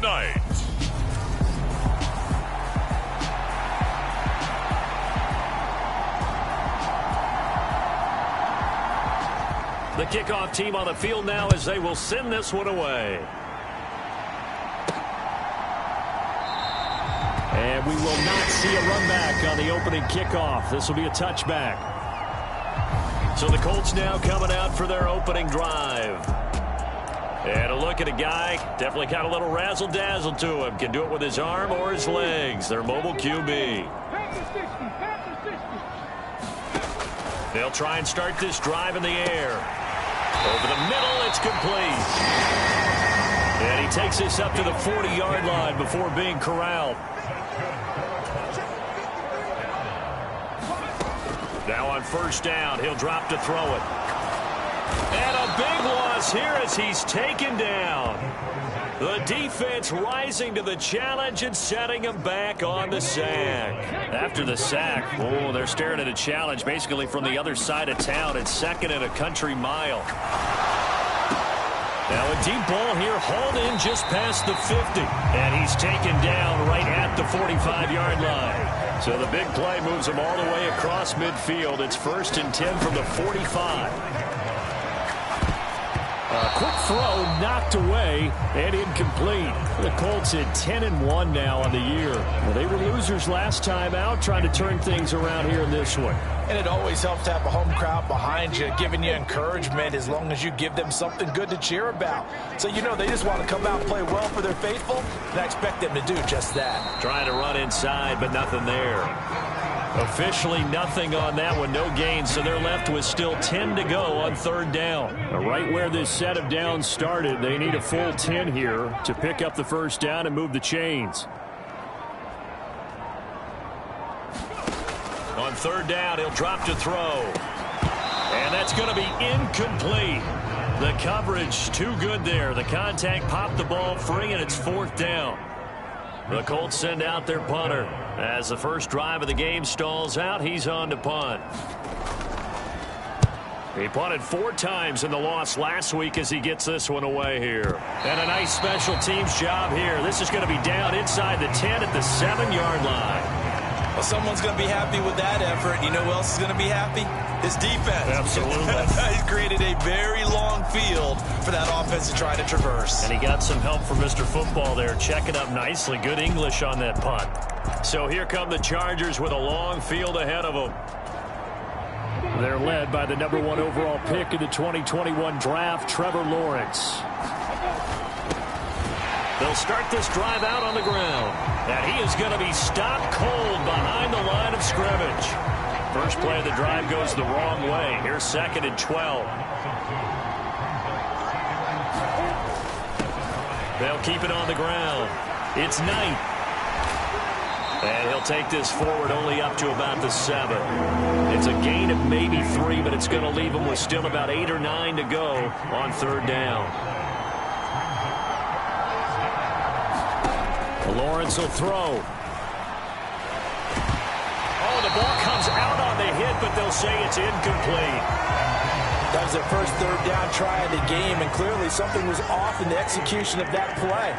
night. The kickoff team on the field now as they will send this one away. And we will not see a run back on the opening kickoff. This will be a touchback. So the Colts now coming out for their opening drive. And a look at a guy, definitely got a little razzle-dazzle to him. Can do it with his arm or his legs. Their mobile QB. They'll try and start this drive in the air. Over the middle, it's complete. And he takes this up to the 40-yard line before being corralled. Now on first down, he'll drop to throw it. And a big loss here as he's taken down. The defense rising to the challenge and setting him back on the sack. After the sack, oh, they're staring at a challenge basically from the other side of town. It's second and a country mile. Now a deep ball here, hauled in just past the 50. And he's taken down right at the 45-yard line. So the big play moves him all the way across midfield. It's 1st and 10 from the 45. Quick throw knocked away and incomplete. The Colts at 10-1 now on the year. Well, they were losers last time out, trying to turn things around here in this one. And it always helps to have a home crowd behind you, giving you encouragement as long as you give them something good to cheer about. So, you know, they just want to come out and play well for their faithful, and I expect them to do just that. Trying to run inside, but nothing there. Officially nothing on that one, no gain, so they're left with still 10 to go on third down. Right where this set of downs started, they need a full 10 here to pick up the first down and move the chains. On third down, he'll drop to throw. And that's going to be incomplete. The coverage too good there. The contact popped the ball free, and it's 4th down. The Colts send out their punter. As the first drive of the game stalls out, he's on to punt. He punted 4 times in the loss last week as he gets this one away here. And a nice special teams job here. This is going to be down inside the 10 at the 7-yard line. Well, someone's going to be happy with that effort. You know who else is going to be happy? His defense. Absolutely. He's created a very long field for that offense to try to traverse. And he got some help from Mr. Football there, checking up nicely. Good English on that punt. So here come the Chargers with a long field ahead of them. They're led by the #1 overall pick in the 2021 draft, Trevor Lawrence. They'll start this drive out on the ground. And he is going to be stopped cold behind the line of scrimmage. First play of the drive goes the wrong way. Here's 2nd and 12. They'll keep it on the ground. It's Knight. And he'll take this forward only up to about the 7. It's a gain of maybe 3, but it's going to leave him with still about 8 or 9 to go on third down. Lawrence will throw. Oh, the ball comes out on the hit, but they'll say it's incomplete. That was their first third down try of the game, and clearly something was off in the execution of that play.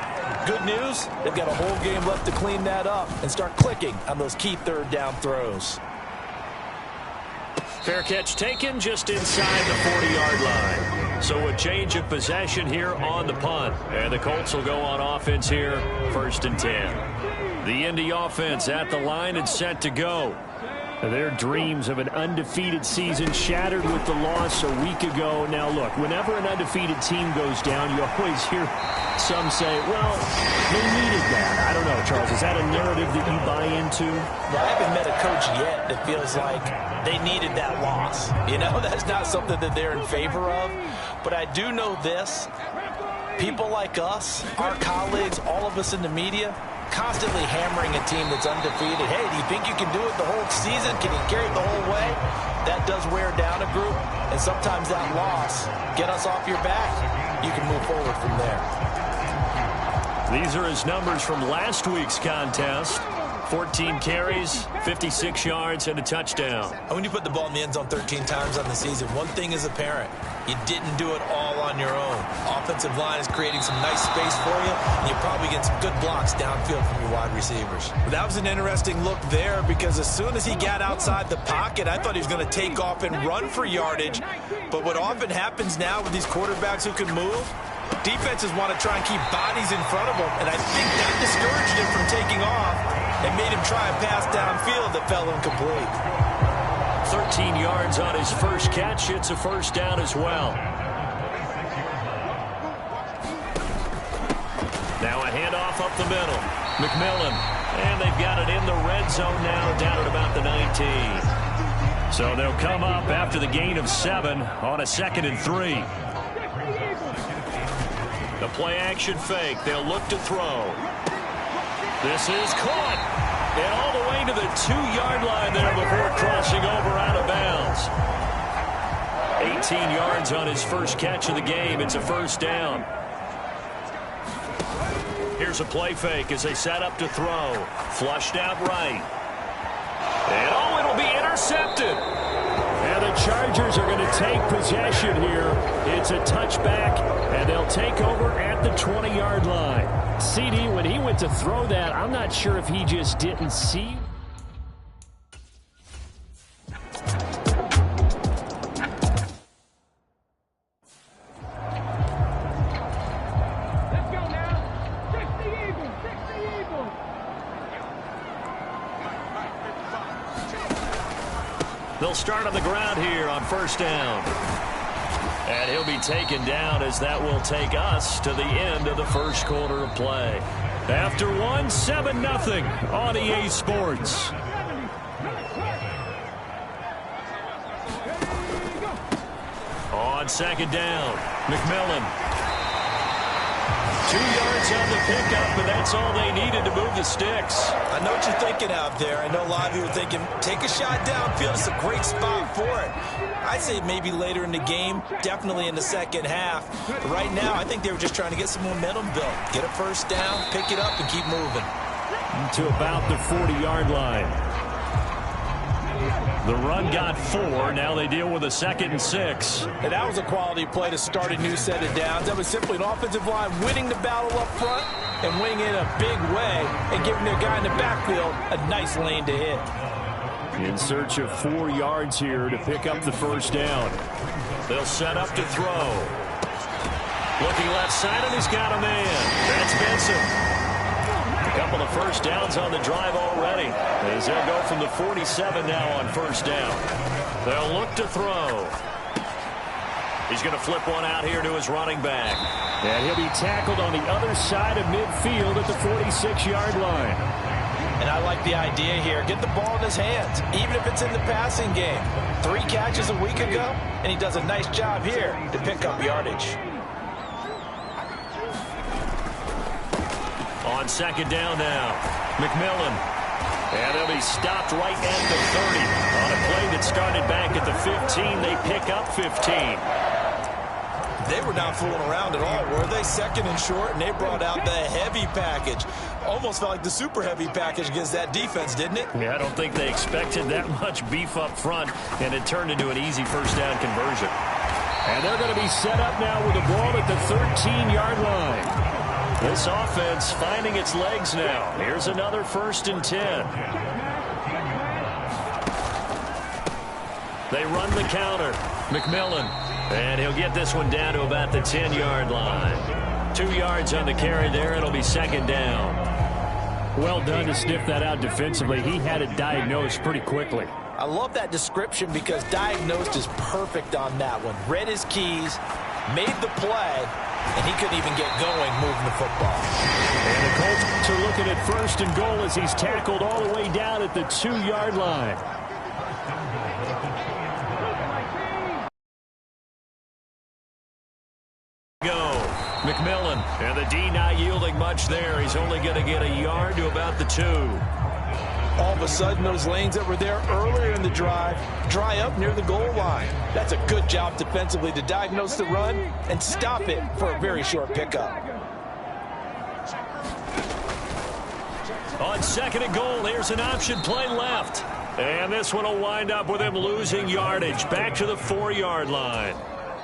Good news, they've got a whole game left to clean that up and start clicking on those key third down throws. Fair catch taken just inside the 40-yard line. So a change of possession here on the punt. And the Colts will go on offense here, 1st and 10. The Indy offense at the line and set to go. Their dreams of an undefeated season shattered with the loss a week ago. Now, look, whenever an undefeated team goes down, you always hear some say, well, they needed that. I don't know, Charles. Is that a narrative that you buy into? Well, I haven't met a coach yet that feels like they needed that loss. You know, that's not something that they're in favor of. But I do know this. People like us, our colleagues, all of us in the media, constantly hammering a team that's undefeated. Hey, do you think you can do it the whole season? Can you carry it the whole way? That does wear down a group, and sometimes that loss, get us off your back. You can move forward from there. These are his numbers from last week's contest. 14 carries, 56 yards, and a touchdown. And when you put the ball in the end zone 13 times on the season, one thing is apparent. You didn't do it all on your own. Offensive line is creating some nice space for you, and you're probably getting some good blocks downfield from your wide receivers. That was an interesting look there because as soon as he got outside the pocket, I thought he was going to take off and run for yardage. But what often happens now with these quarterbacks who can move, defenses want to try and keep bodies in front of them, and I think that discouraged him from taking off and made him try a pass downfield that fell incomplete. 13 yards on his first catch. It's a first down as well. Now a handoff up the middle. McMillan. And they've got it in the red zone now, down at about the 19. So they'll come up after the gain of 7 on a 2nd and 3. The play action fake. They'll look to throw. This is caught. And all the way to the 2-yard line there before crossing over out of bounds. 18 yards on his first catch of the game. It's a first down. Here's a play fake as they set up to throw. Flushed out right. And it'll be intercepted. And the Chargers are going to take possession here. It's a touchback, and they'll take over at the 20-yard line. CD, when he went to throw that, I'm not sure if he just didn't see. They'll start on the ground here on first down. And he'll be taken down as that will take us to the end of the first quarter of play. After 1, 7-0 on EA Sports. On second down, McMillan. 2 yards on the pickup, and that's all they needed to move the sticks. I know what you're thinking out there. I know a lot of you are thinking, take a shot downfield. It's a great spot for it. I'd say maybe later in the game, definitely in the second half. But right now, I think they were just trying to get some momentum built. Get a first down, pick it up, and keep moving. To about the 40-yard line. The run got 4. Now they deal with a 2nd and 6. And that was a quality play to start a new set of downs. That was simply an offensive line winning the battle up front and winning it in a big way and giving their guy in the backfield a nice lane to hit. In search of 4 yards here to pick up the first down. They'll set up to throw. Looking left side, and he's got a man. That's Benson. A couple of first downs on the drive already, as they'll go from the 47 now on first down. They'll look to throw. He's going to flip one out here to his running back. And he'll be tackled on the other side of midfield at the 46-yard line. And I like the idea here. Get the ball in his hands, even if it's in the passing game. 3 catches a week ago, and he does a nice job here to pick up yardage. On second down now, McMillan. And he'll be stopped right at the 30. On a play that started back at the 15, they pick up 15. They were not fooling around at all, were they? 2nd and short, and they brought out the heavy package. Almost felt like the super heavy package against that defense, didn't it? Yeah, I don't think they expected that much beef up front, and it turned into an easy first down conversion. And they're going to be set up now with the ball at the 13-yard line. This offense finding its legs now. Here's another 1st and 10. They run the counter. McMillan. And he'll get this one down to about the 10-yard line. 2 yards on the carry there. It'll be 2nd down. Well done to sniff that out defensively. He had it diagnosed pretty quickly. I love that description because diagnosed is perfect on that one. Read his keys, made the play, and he couldn't even get going moving the football. And the Colts are looking at 1st and goal as he's tackled all the way down at the 2-yard line. McMillan, and the D not yielding much there. He's only going to get a yard to about the 2. All of a sudden, those lanes that were there earlier in the drive dry up near the goal line. That's a good job defensively to diagnose the run and stop it for a very short pickup. On 2nd and goal, here's an option play left. And this one will wind up with him losing yardage back to the 4-yard line.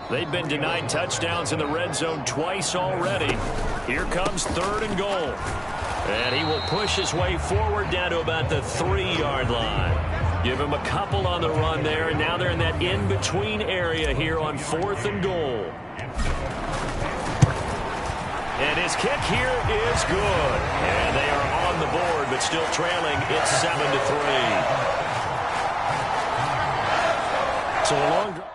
They've been denied touchdowns in the red zone twice already. Here comes 3rd and goal. And he will push his way forward down to about the 3-yard line. Give him a couple on the run there, and now they're in that in-between area here on 4th and goal. And his kick here is good. And they are on the board, but still trailing. It's 7-3. So a long drive.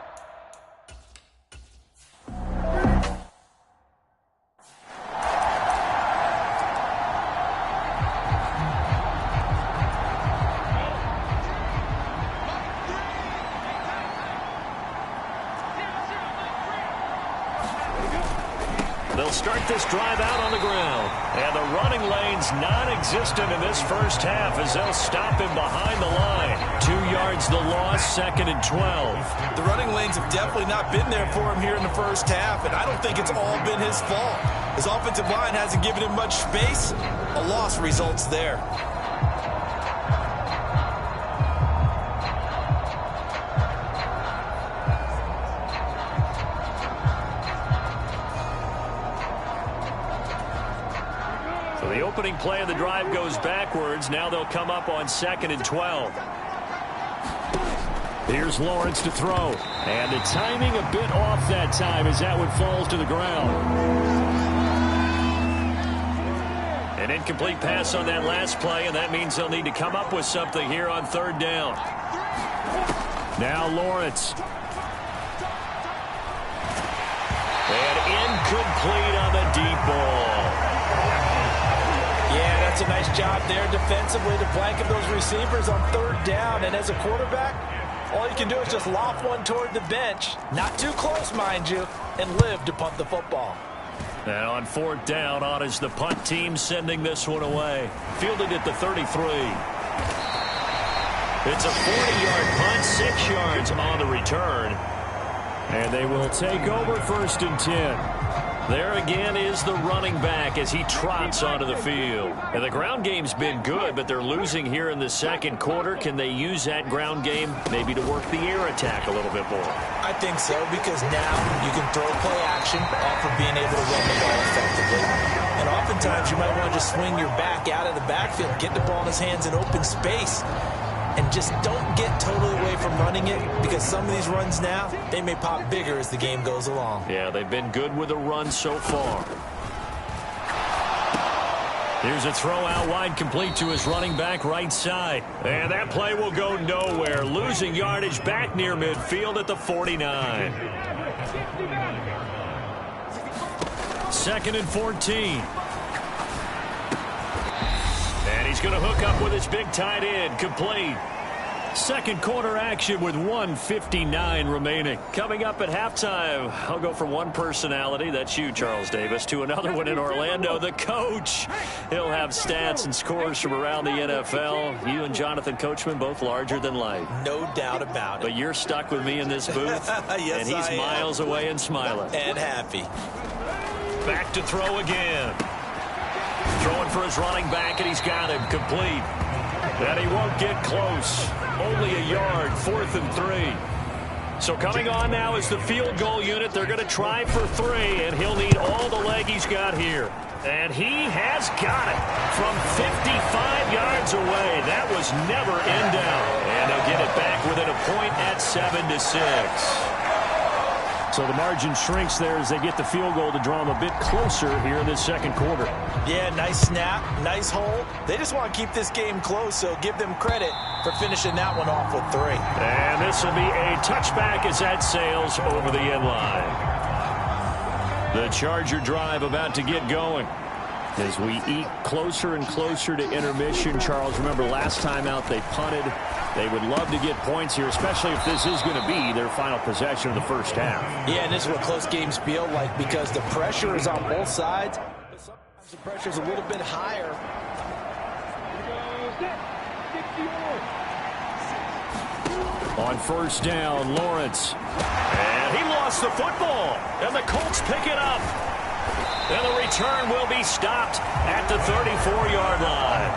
They'll start this drive out on the ground. And the running lane's non-existent in this first half as they'll stop him behind the line. 2 yards the loss, 2nd and 12. The running lanes have definitely not been there for him here in the first half, and I don't think it's all been his fault. His offensive line hasn't given him much space. A loss results there. The opening play of the drive goes backwards. Now they'll come up on 2nd and 12. Here's Lawrence to throw. And the timing a bit off that time as that one falls to the ground. An incomplete pass on that last play, and that means they'll need to come up with something here on 3rd down. Now Lawrence. And incomplete on the deep ball. Yeah, that's a nice job there defensively to blanket those receivers on 3rd down. And as a quarterback, all you can do is just loft one toward the bench. Not too close, mind you, and live to punt the football. And on 4th down, on is the punt team sending this one away. Fielded at the 33. It's a 40-yard punt, 6 yards on the return. And they will take over 1st and 10. There again is the running back as he trots onto the field. And the ground game's been good, but they're losing here in the 2nd quarter. Can they use that ground game maybe to work the air attack a little bit more? I think so, because now you can throw play action off of being able to run the ball effectively. And oftentimes you might want to just swing your back out of the backfield, get the ball in his hands in open space, and just don't get totally away from running it, because some of these runs now, they may pop bigger as the game goes along. Yeah, they've been good with the run so far. Here's a throw out wide, complete to his running back right side. And that play will go nowhere. Losing yardage back near midfield at the 49. 2nd and 14. And he's going to hook up with his big tight end, complete. 2nd quarter action with 1:59 remaining. Coming up at halftime, I'll go from one personality, that's you, Charles Davis, to another one in Orlando, the coach. He'll have stats and scores from around the NFL. You and Jonathan Coachman, both larger than life. No doubt about it. But you're stuck with me in this booth, yes, and he's miles away and smiling. And happy. Back to throw again. Throwing for his running back, and he's got him complete. And he won't get close. Only a yard, 4th and 3. So coming on now is the field goal unit. They're going to try for 3, and he'll need all the leg he's got here. And he has got it from 55 yards away. That was never in doubt. And they'll get it back within a point at 7-6. So the margin shrinks there as they get the field goal to draw them a bit closer here in this 2nd quarter. Yeah, nice snap, nice hold. They just want to keep this game close, so give them credit for finishing that one off with 3. And this will be a touchback as that sails over the end line. The Charger drive about to get going. As we eat closer and closer to intermission, Charles, remember last time out they punted. They would love to get points here, especially if this is going to be their final possession of the first half. Yeah, and this is what close games feel like, because the pressure is on both sides. But sometimes the pressure is a little bit higher. On 1st down, Lawrence. And he lost the football. And the Colts pick it up. And the return will be stopped at the 34-yard line.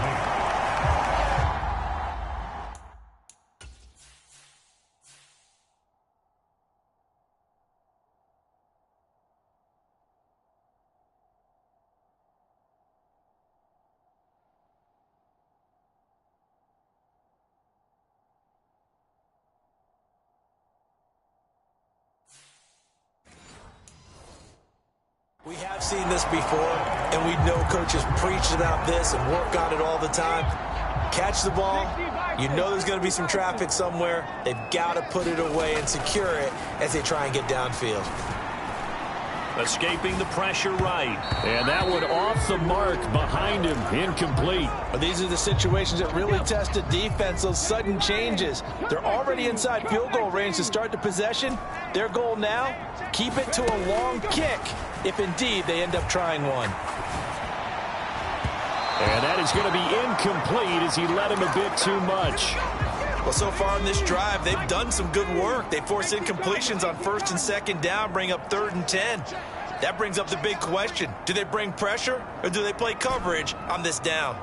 We have seen this before, and we know coaches preach about this and work on it all the time. Catch the ball. You know there's going to be some traffic somewhere. They've got to put it away and secure it as they try and get downfield. Escaping the pressure right. And that one off the mark behind him. Incomplete. These are the situations that really test a defense, those sudden changes. They're already inside field goal range to start the possession. Their goal now, keep it to a long kick if indeed they end up trying one. And that is going to be incomplete as he led him a bit too much. Well, so far in this drive, they've done some good work. They force incompletions on 1st and 2nd down, bring up 3rd and 10. That brings up the big question. Do they bring pressure or do they play coverage on this down?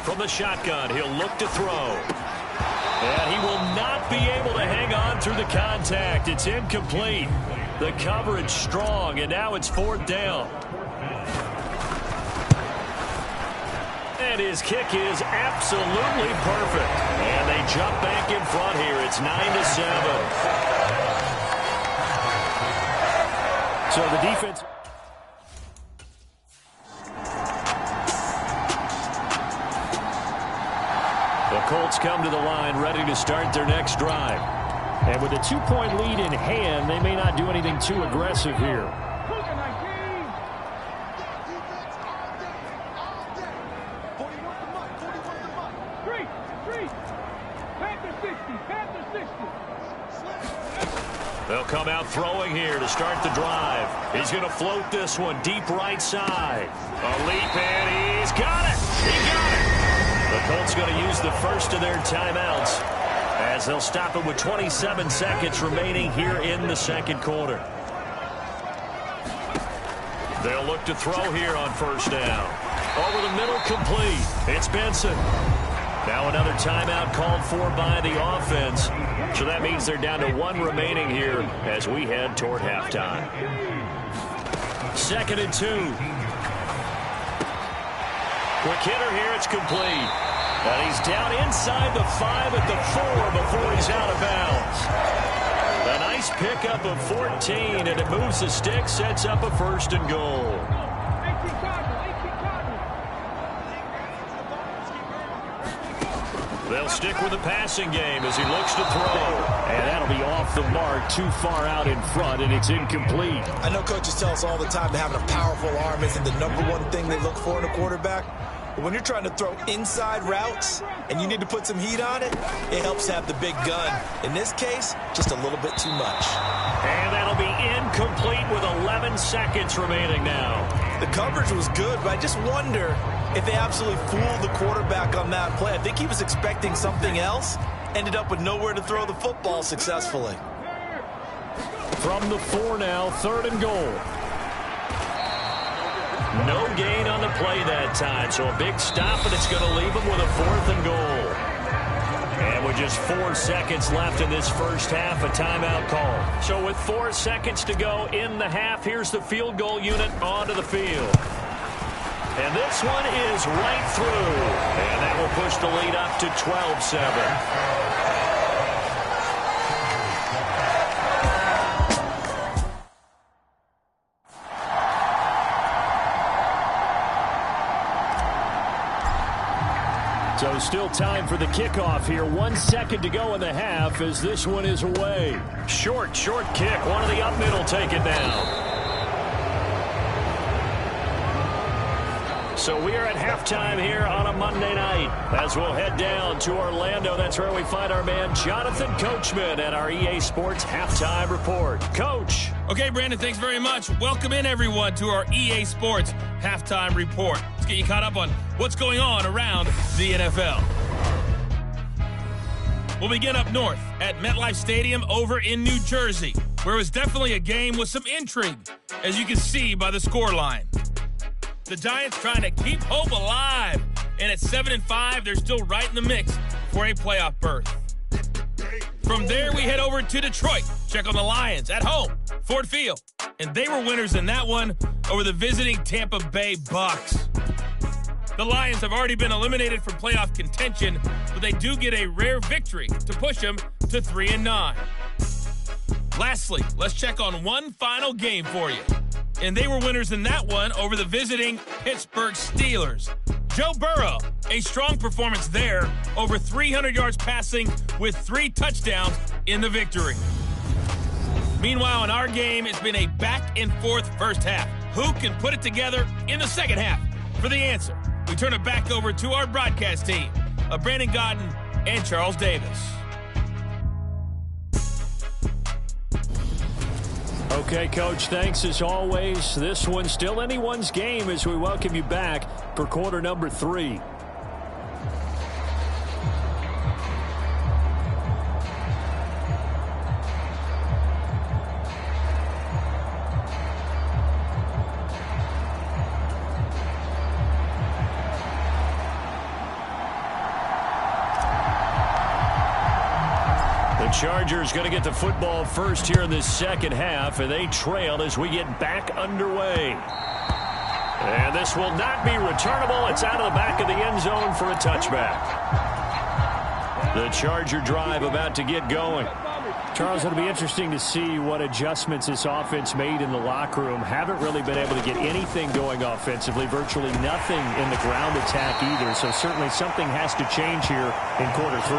From the shotgun, he'll look to throw. And he will not be able to hang on through the contact. It's incomplete. The coverage strong, and now it's 4th down. And his kick is absolutely perfect. And they jump back in front here. It's 9-7. So the defense... The Colts come to the line ready to start their next drive. And with a 2-point lead in hand, they may not do anything too aggressive here. They'll come out throwing here to start the drive. He's going to float this one deep right side. A leap, and he's got it. He got it. The Colts going to use the first of their timeouts as they'll stop it with 27 seconds remaining here in the second quarter. They'll look to throw here on 1st down. Over the middle, complete. It's Benson. Now another timeout called for by the offense. So that means they're down to 1 remaining here as we head toward halftime. 2nd and 2. Quick hitter here, it's complete. And he's down inside the 5 at the 4 before he's out of bounds. A nice pickup of 14, and it moves the stick, sets up a 1st and goal. They'll stick with the passing game as he looks to throw. And that'll be off the mark, too far out in front, and it's incomplete. I know coaches tell us all the time that having a powerful arm isn't the #1 thing they look for in a quarterback. But when you're trying to throw inside routes and you need to put some heat on it, it helps have the big gun. In this case, just a little bit too much. And that'll be incomplete with 11 seconds remaining now. The coverage was good, but I just wonder if they absolutely fooled the quarterback on that play. I think he was expecting something else, ended up with nowhere to throw the football successfully. From the 4 now, 3rd and goal. No gain on the play that time, so a big stop, and it's going to leave him with a 4th and goal. And with just 4 seconds left in this first half, a timeout call. So with 4 seconds to go in the half, here's the field goal unit onto the field. And this one is right through. And that will push the lead up to 12-7. So still time for the kickoff here. 1 second to go in the half as this one is away. Short kick. One of the up middle take it down. So we are at halftime here on a Monday night as we'll head down to Orlando. That's where we find our man Jonathan Coachman at our EA Sports Halftime Report. Coach. Okay, Brandon, thanks very much. Welcome in, everyone, to our EA Sports Halftime Report. Let's get you caught up on what's going on around the NFL. We'll begin up north at MetLife Stadium over in New Jersey, where it was definitely a game with some intrigue, as you can see by the scoreline. The Giants trying to keep hope alive, and at 7-5, they're still right in the mix for a playoff berth. From there, we head over to Detroit, check on the Lions at home, Ford Field, and they were winners in that one over the visiting Tampa Bay Bucks. The Lions have already been eliminated from playoff contention, but they do get a rare victory to push them to 3-9. Lastly, let's check on one final game for you. And they were winners in that one over the visiting Pittsburgh Steelers. Joe Burrow, a strong performance there, over 300 yards passing with 3 touchdowns in the victory. Meanwhile, in our game, it's been a back-and-forth first half. Who can put it together in the second half? For the answer, we turn it back over to our broadcast team of Brandon Godden and Charles Davis. Okay, Coach, thanks as always. This one's still anyone's game as we welcome you back for quarter number 3. Chargers going to get the football first here in this second half, and they trail as we get back underway. And this will not be returnable. It's out of the back of the end zone for a touchback. The Charger drive about to get going. Charles, it'll be interesting to see what adjustments this offense made in the locker room. Haven't really been able to get anything going offensively, virtually nothing in the ground attack either. So certainly something has to change here in quarter 3.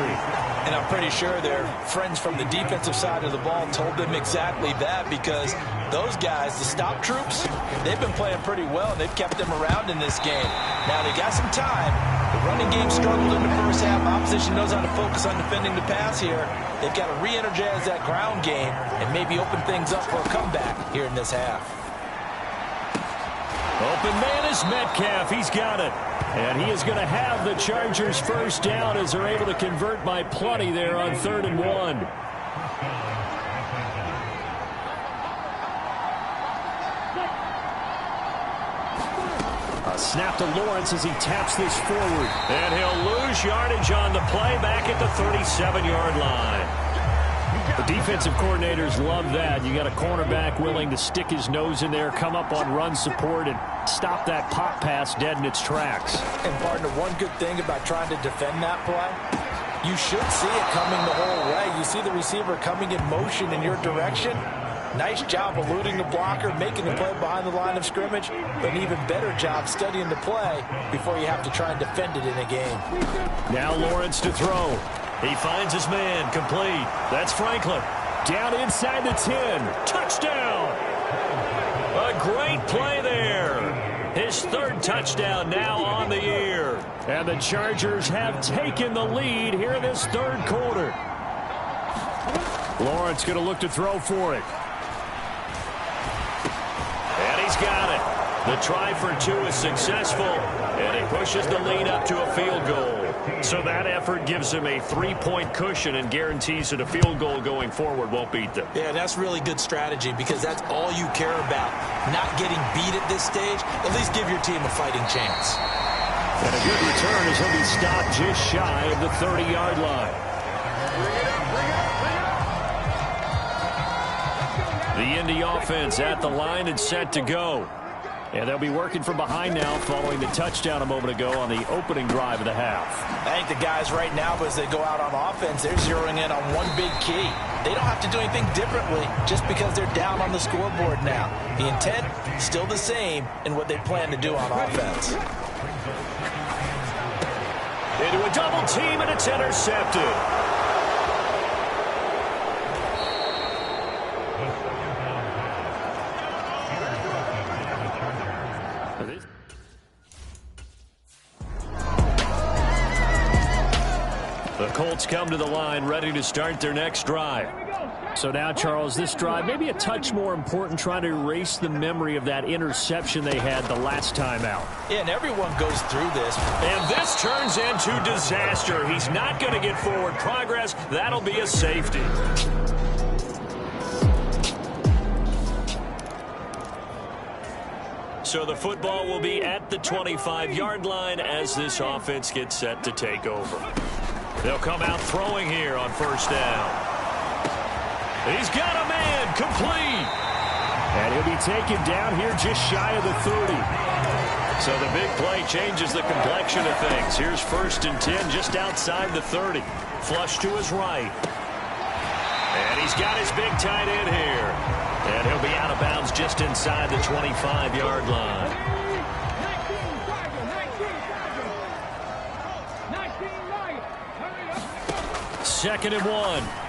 And I'm pretty sure their friends from the defensive side of the ball told them exactly that, because those guys, the stop troops, they've been playing pretty well, and they've kept them around in this game. Now, they got some time. The running game struggled in the first half. Opposition knows how to focus on defending the pass here. They've got to re-energize that ground game and maybe open things up for a comeback here in this half. Open man is Metcalf. He's got it. And he is going to have the Chargers first down as they're able to convert by plenty there on 3rd and 1. A snap to Lawrence as he taps this forward. And he'll lose yardage on the play back at the 37-yard line. The defensive coordinators love that. You got a cornerback willing to stick his nose in there, come up on run support, and stop that pop pass dead in its tracks. And, partner, one good thing about trying to defend that play, you should see it coming the whole way. You see the receiver coming in motion in your direction. Nice job eluding the blocker, making the play behind the line of scrimmage, but an even better job studying the play before you have to try and defend it in a game. Now Lawrence to throw. He finds his man, complete. That's Franklin. Down inside the 10. Touchdown! A great play there. His 3rd touchdown now on the year. And the Chargers have taken the lead here in this 3rd quarter. Lawrence going to look to throw for it. And he's got it. The try for 2 is successful, and he pushes the lead up to a field goal. So that effort gives him a 3-point cushion and guarantees that a field goal going forward won't beat them. Yeah, that's really good strategy, because that's all you care about. Not getting beat at this stage. At least give your team a fighting chance. And a good return as he'll be stopped just shy of the 30-yard line. The Indy offense at the line and set to go. And they'll be working from behind now following the touchdown a moment ago on the opening drive of the half. I think the guys right now, as they go out on offense, they're zeroing in on one big key. They don't have to do anything differently just because they're down on the scoreboard now. The intent, still the same in what they plan to do on offense. Into a double team, and it's intercepted. The Colts come to the line ready to start their next drive. So now, Charles, this drive maybe a touch more important, trying to erase the memory of that interception they had the last time out. Yeah, and everyone goes through this. And this turns into disaster. He's not going to get forward progress. That'll be a safety. So the football will be at the 25-yard line as this offense gets set to take over. They'll come out throwing here on first down. He's got a man, complete. And he'll be taken down here just shy of the 30. So the big play changes the complexion of things. Here's 1st and 10 just outside the 30. Flush to his right. And he's got his big tight end here. And he'll be out of bounds just inside the 25-yard line. Second and 1.